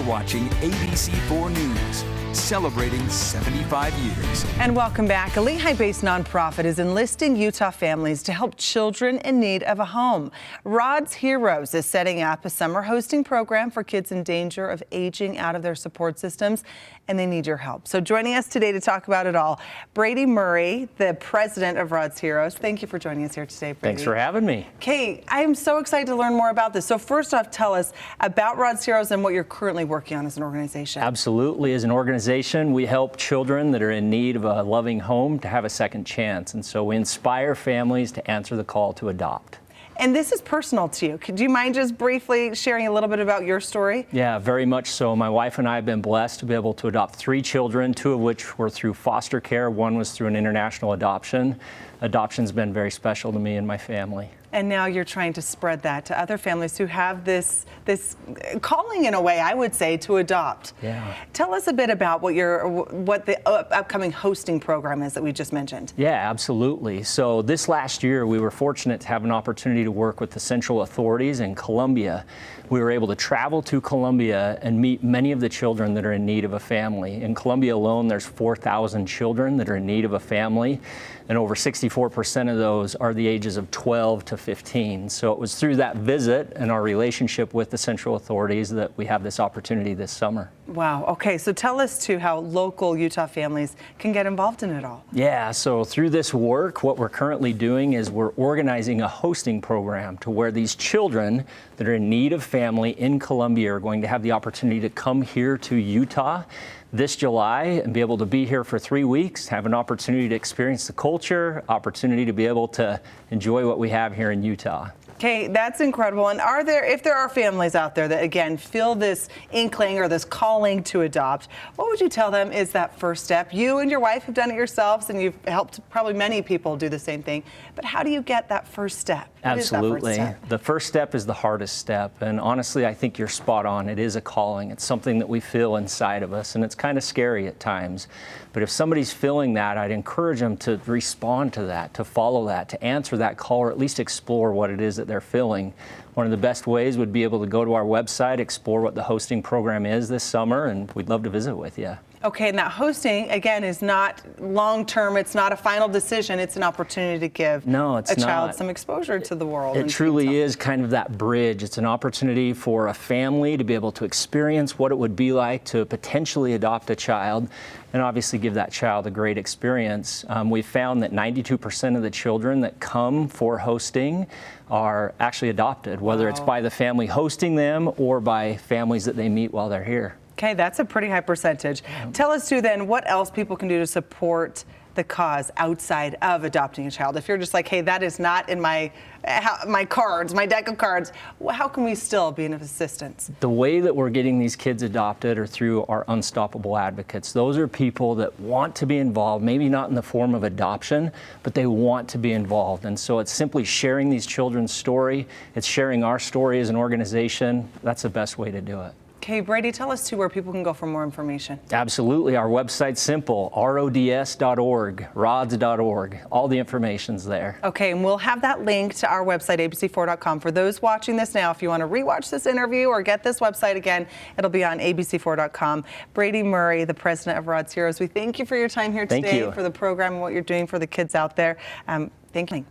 watching ABC4 News, celebrating 75 years. And welcome back. A Lehigh-based nonprofit is enlisting Utah families to help children in need of a home. Rod's Heroes is setting up a summer hosting program for kids in danger of aging out of their support systems, and they need your help. So joining us today to talk about it all, Brady Murray, the president of Rod's Heroes. Thank you for joining us here today, Brady. Thanks for having me. Okay, I am so excited to learn more about this. So first off, tell us about Rod's Heroes and what you're currently working on as an organization. Absolutely. As an organization, we help children that are in need of a loving home to have a second chance. And so we inspire families to answer the call to adopt. And this is personal to you. Could you mind just briefly sharing a little bit about your story? Yeah, very much so. My wife and I have been blessed to be able to adopt 3 children, 2 of which were through foster care. 1 was through an international adoption. Adoption's been very special to me and my family. And now you're trying to spread that to other families who have this calling, in a way, I would say, to adopt. Yeah. Tell us a bit about what the upcoming hosting program is that we just mentioned. Yeah, absolutely. So this last year, we were fortunate to have an opportunity to work with the central authorities in Colombia. We were able to travel to Colombia and meet many of the children that are in need of a family. In Colombia alone, there's 4,000 children that are in need of a family, and over 64% of those are the ages of 12 to 15. So it was through that visit and our relationship with the central authorities that we have this opportunity this summer. Wow. Okay, so tell us too how local Utah families can get involved in it all. Yeah, so through this work, what we're currently doing is we're organizing a hosting program to where these children that are in need of family in Colombia are going to have the opportunity to come here to Utah this July and be able to be here for 3 weeks, have an opportunity to experience the culture, opportunity to be able to enjoy what we have here in Utah. Okay, that's incredible. And if there are families out there that, again, feel this inkling or this calling to adopt, what would you tell them is that first step? You and your wife have done it yourselves, and you've helped probably many people do the same thing. But how do you get that first step? Absolutely. The first step is the hardest step. And honestly, I think you're spot on. It is a calling. It's something that we feel inside of us, and it's kind of scary at times. But if somebody's feeling that, I'd encourage them to respond to that, to follow that, to answer that call, or at least explore what it is that they're feeling. One of the best ways would be able to go to our website, explore what the hosting program is this summer, and we'd love to visit with you. Okay, and that hosting, again, is not long-term. It's not a final decision. It's an opportunity to give a child some exposure to the world. It truly is kind of that bridge. It's an opportunity for a family to be able to experience what it would be like to potentially adopt a child and obviously give that child a great experience. We've found that 92% of the children that come for hosting are actually adopted, whether it's by the family hosting them or by families that they meet while they're here. Okay, that's a pretty high percentage. Tell us too then what else people can do to support the cause outside of adopting a child. If you're just like, hey, that is not in my cards, my deck of cards, how can we still be of assistance? The way that we're getting these kids adopted are through our Unstoppable Advocates. Those are people that want to be involved, maybe not in the form of adoption, but they want to be involved. And so it's simply sharing these children's story. It's sharing our story as an organization. That's the best way to do it. Okay, Brady, tell us too where people can go for more information. Absolutely. Our website's simple, rods.org, rods.org. All the information's there. Okay, and we'll have that link to our website, abc4.com. For those watching this now, if you want to rewatch this interview or get this website again, it'll be on abc4.com. Brady Murray, the president of Rod's Heroes, we thank you for your time here today, for the program and what you're doing for the kids out there. Thank you.